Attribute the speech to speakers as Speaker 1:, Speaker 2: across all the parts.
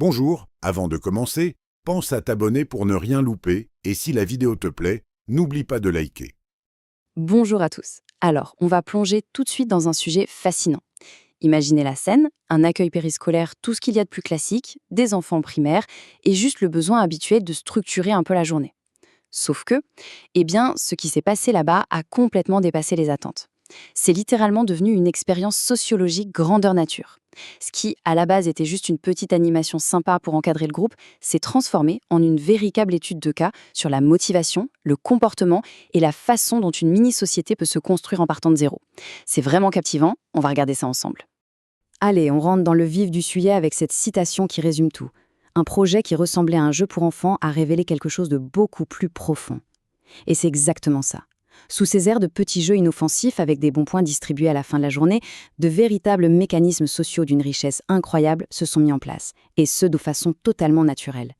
Speaker 1: Bonjour, avant de commencer, pense à t'abonner pour ne rien louper et si la vidéo te plaît, n'oublie pas de liker.
Speaker 2: Bonjour à tous. Alors, on va plonger tout de suite dans un sujet fascinant. Imaginez la scène, un accueil périscolaire, tout ce qu'il y a de plus classique, des enfants primaires, et juste le besoin habituel de structurer un peu la journée. Sauf que, ce qui s'est passé là-bas a complètement dépassé les attentes. C'est littéralement devenu une expérience sociologique grandeur nature. Ce qui, à la base, était juste une petite animation sympa pour encadrer le groupe, s'est transformé en une véritable étude de cas sur la motivation, le comportement et la façon dont une mini-société peut se construire en partant de zéro. C'est vraiment captivant, on va regarder ça ensemble. Allez, on rentre dans le vif du sujet avec cette citation qui résume tout. Un projet qui ressemblait à un jeu pour enfants a révélé quelque chose de beaucoup plus profond. Et c'est exactement ça. Sous ces airs de petits jeux inoffensifs avec des bons points distribués à la fin de la journée, de véritables mécanismes sociaux d'une richesse incroyable se sont mis en place, et ce de façon totalement naturelle.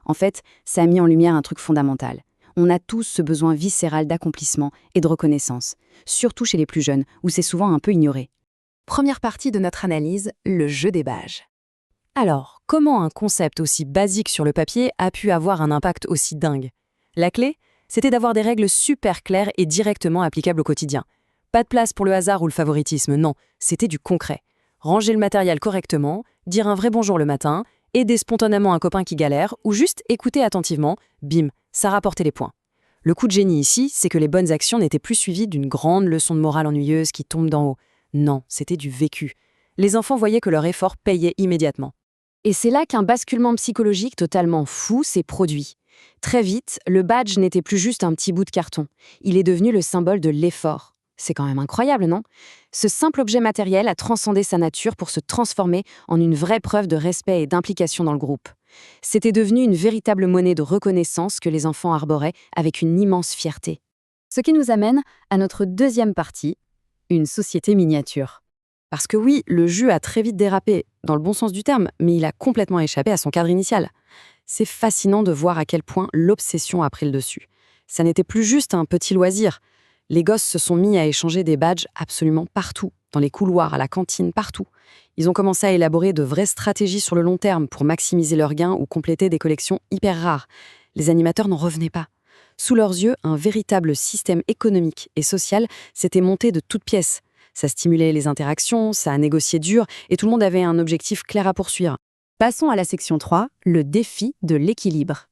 Speaker 2: En fait, ça a mis en lumière un truc fondamental. On a tous ce besoin viscéral d'accomplissement et de reconnaissance, surtout chez les plus jeunes, où c'est souvent un peu ignoré. Première partie de notre analyse, le jeu des badges. Alors, comment un concept aussi basique sur le papier a pu avoir un impact aussi dingue ? La clé, c'était d'avoir des règles super claires et directement applicables au quotidien. Pas de place pour le hasard ou le favoritisme, non, c'était du concret. Ranger le matériel correctement, dire un vrai bonjour le matin, aider spontanément un copain qui galère ou juste écouter attentivement, bim, ça rapportait les points. Le coup de génie ici, c'est que les bonnes actions n'étaient plus suivies d'une grande leçon de morale ennuyeuse qui tombe d'en haut. Non, c'était du vécu. Les enfants voyaient que leur effort payait immédiatement. Et c'est là qu'un basculement psychologique totalement fou s'est produit. Très vite, le badge n'était plus juste un petit bout de carton. Il est devenu le symbole de l'effort. C'est quand même incroyable, non ? Ce simple objet matériel a transcendé sa nature pour se transformer en une vraie preuve de respect et d'implication dans le groupe. C'était devenu une véritable monnaie de reconnaissance que les enfants arboraient avec une immense fierté. Ce qui nous amène à notre deuxième partie, une société miniature. Parce que oui, le jeu a très vite dérapé, dans le bon sens du terme, mais il a complètement échappé à son cadre initial. C'est fascinant de voir à quel point l'obsession a pris le dessus. Ça n'était plus juste un petit loisir. Les gosses se sont mis à échanger des badges absolument partout, dans les couloirs, à la cantine, partout. Ils ont commencé à élaborer de vraies stratégies sur le long terme pour maximiser leurs gains ou compléter des collections hyper rares. Les animateurs n'en revenaient pas. Sous leurs yeux, un véritable système économique et social s'était monté de toutes pièces. Ça stimulait les interactions, ça a négocié dur, et tout le monde avait un objectif clair à poursuivre. Passons à la section 3, le défi de l'équilibre.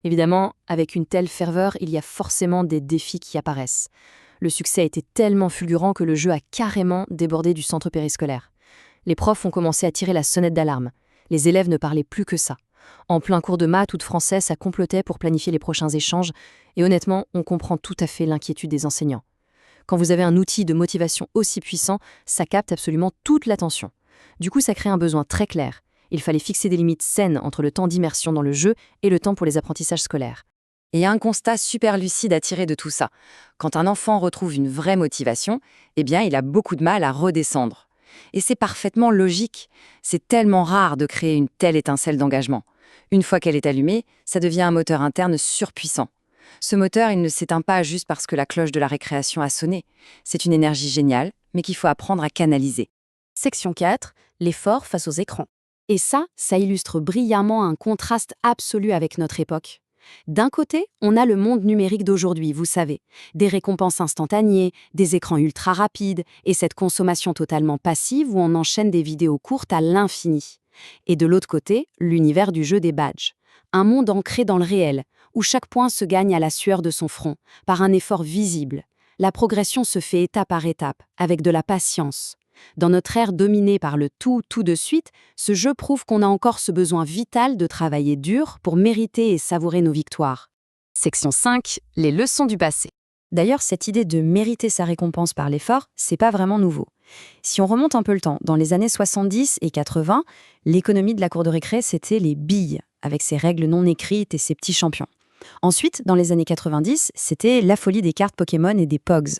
Speaker 2: Évidemment, avec une telle ferveur, il y a forcément des défis qui apparaissent. Le succès a été tellement fulgurant que le jeu a carrément débordé du centre périscolaire. Les profs ont commencé à tirer la sonnette d'alarme. Les élèves ne parlaient plus que ça. En plein cours de maths ou de français, ça complotait pour planifier les prochains échanges, et honnêtement, on comprend tout à fait l'inquiétude des enseignants. Quand vous avez un outil de motivation aussi puissant, ça capte absolument toute l'attention. Du coup, ça crée un besoin très clair. Il fallait fixer des limites saines entre le temps d'immersion dans le jeu et le temps pour les apprentissages scolaires. Et il y a un constat super lucide à tirer de tout ça. Quand un enfant retrouve une vraie motivation, il a beaucoup de mal à redescendre. Et c'est parfaitement logique. C'est tellement rare de créer une telle étincelle d'engagement. Une fois qu'elle est allumée, ça devient un moteur interne surpuissant. Ce moteur, il ne s'éteint pas juste parce que la cloche de la récréation a sonné. C'est une énergie géniale, mais qu'il faut apprendre à canaliser. Section 4, l'effort face aux écrans. Et ça illustre brillamment un contraste absolu avec notre époque. D'un côté, on a le monde numérique d'aujourd'hui, vous savez. Des récompenses instantanées, des écrans ultra rapides, et cette consommation totalement passive où on enchaîne des vidéos courtes à l'infini. Et de l'autre côté, l'univers du jeu des badges. Un monde ancré dans le réel, où chaque point se gagne à la sueur de son front, par un effort visible. La progression se fait étape par étape, avec de la patience. Dans notre ère dominée par le tout de suite, ce jeu prouve qu'on a encore ce besoin vital de travailler dur pour mériter et savourer nos victoires. Section 5, les leçons du passé. D'ailleurs, cette idée de mériter sa récompense par l'effort, c'est pas vraiment nouveau. Si on remonte un peu le temps, dans les années 70 et 80, l'économie de la cour de récré, c'était les billes, avec ses règles non écrites et ses petits champions. Ensuite, dans les années 90, c'était la folie des cartes Pokémon et des Pogs,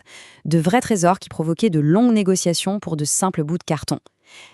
Speaker 2: de vrais trésors qui provoquaient de longues négociations pour de simples bouts de carton.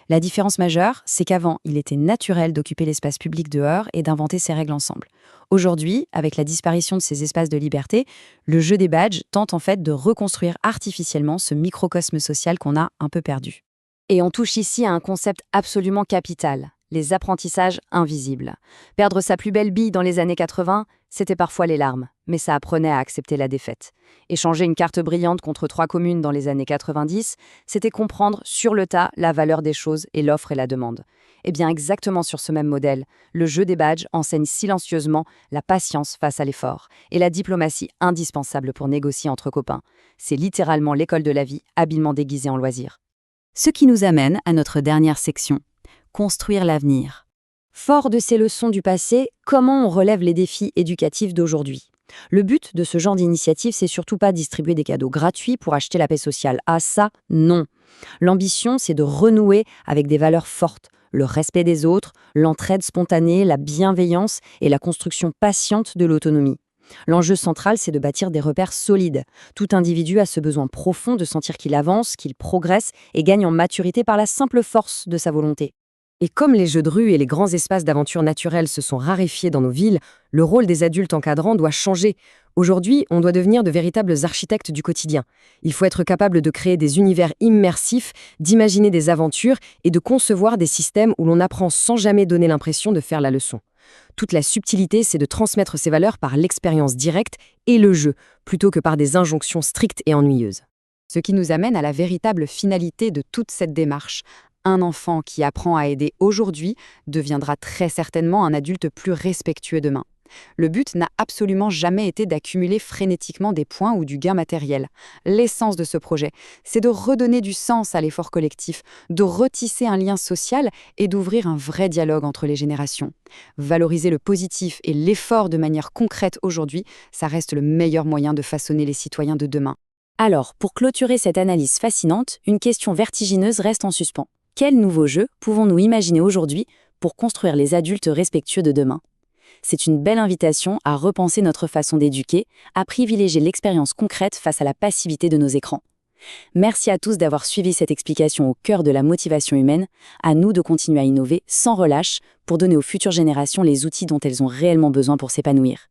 Speaker 2: La différence majeure, c'est qu'avant, il était naturel d'occuper l'espace public dehors et d'inventer ses règles ensemble. Aujourd'hui, avec la disparition de ces espaces de liberté, le jeu des badges tente en fait de reconstruire artificiellement ce microcosme social qu'on a un peu perdu. Et on touche ici à un concept absolument capital, les apprentissages invisibles. Perdre sa plus belle bille dans les années 80, c'était parfois les larmes, mais ça apprenait à accepter la défaite. Échanger une carte brillante contre 3 communes dans les années 90, c'était comprendre sur le tas la valeur des choses et l'offre et la demande. Et bien exactement sur ce même modèle, le jeu des badges enseigne silencieusement la patience face à l'effort et la diplomatie indispensable pour négocier entre copains. C'est littéralement l'école de la vie, habilement déguisée en loisir. Ce qui nous amène à notre dernière section, construire l'avenir. Fort de ces leçons du passé, comment on relève les défis éducatifs d'aujourd'hui? Le but de ce genre d'initiative, c'est surtout pas distribuer des cadeaux gratuits pour acheter la paix sociale. Ah ça, non. L'ambition, c'est de renouer avec des valeurs fortes, le respect des autres, l'entraide spontanée, la bienveillance et la construction patiente de l'autonomie. L'enjeu central, c'est de bâtir des repères solides. Tout individu a ce besoin profond de sentir qu'il avance, qu'il progresse et gagne en maturité par la simple force de sa volonté. Et comme les jeux de rue et les grands espaces d'aventure naturelle se sont raréfiés dans nos villes, le rôle des adultes encadrants doit changer. Aujourd'hui, on doit devenir de véritables architectes du quotidien. Il faut être capable de créer des univers immersifs, d'imaginer des aventures et de concevoir des systèmes où l'on apprend sans jamais donner l'impression de faire la leçon. Toute la subtilité, c'est de transmettre ces valeurs par l'expérience directe et le jeu, plutôt que par des injonctions strictes et ennuyeuses. Ce qui nous amène à la véritable finalité de toute cette démarche. Un enfant qui apprend à aider aujourd'hui deviendra très certainement un adulte plus respectueux demain. Le but n'a absolument jamais été d'accumuler frénétiquement des points ou du gain matériel. L'essence de ce projet, c'est de redonner du sens à l'effort collectif, de retisser un lien social et d'ouvrir un vrai dialogue entre les générations. Valoriser le positif et l'effort de manière concrète aujourd'hui, ça reste le meilleur moyen de façonner les citoyens de demain. Alors, pour clôturer cette analyse fascinante, une question vertigineuse reste en suspens. Quels nouveaux jeux pouvons-nous imaginer aujourd'hui pour construire les adultes respectueux de demain? C'est une belle invitation à repenser notre façon d'éduquer, à privilégier l'expérience concrète face à la passivité de nos écrans. Merci à tous d'avoir suivi cette explication au cœur de la motivation humaine. À nous de continuer à innover sans relâche pour donner aux futures générations les outils dont elles ont réellement besoin pour s'épanouir.